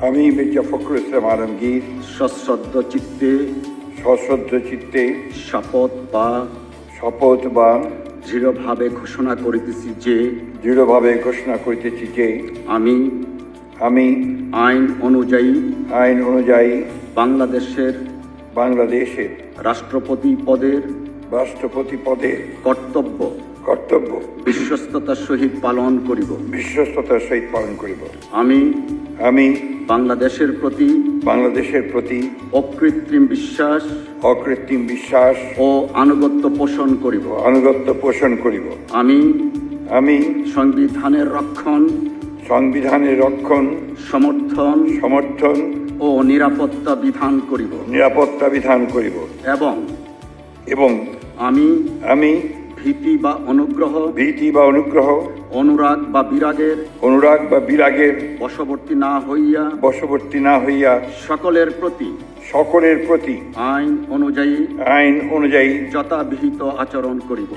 আমি মির্জা ফখরুল ইসলাম আলমগীর সশ্রদ্ধ চিত্তে শপথ বা দৃঢ়ভাবে ঘোষণা করিতেছি যে আমি আইন অনুযায়ী বাংলাদেশের রাষ্ট্রপতি পদের কর্তব্য বিশ্বস্ততার সহিত পালন করিব। আমি বাংলাদেশের প্রতি অকৃত্রিম বিশ্বাস ও আনুগত্য পোষণ করিব। আমি সংবিধানের রক্ষণ সমর্থন ও নিরাপত্তা বিধান করিব এবং আমি ভীতি বা অনুগ্রহ অনুরাগ বা বিরাগের বশবর্তী না হইয়া সকলের প্রতি আইন অনুযায়ী যথাবিহিত আচরণ করিব।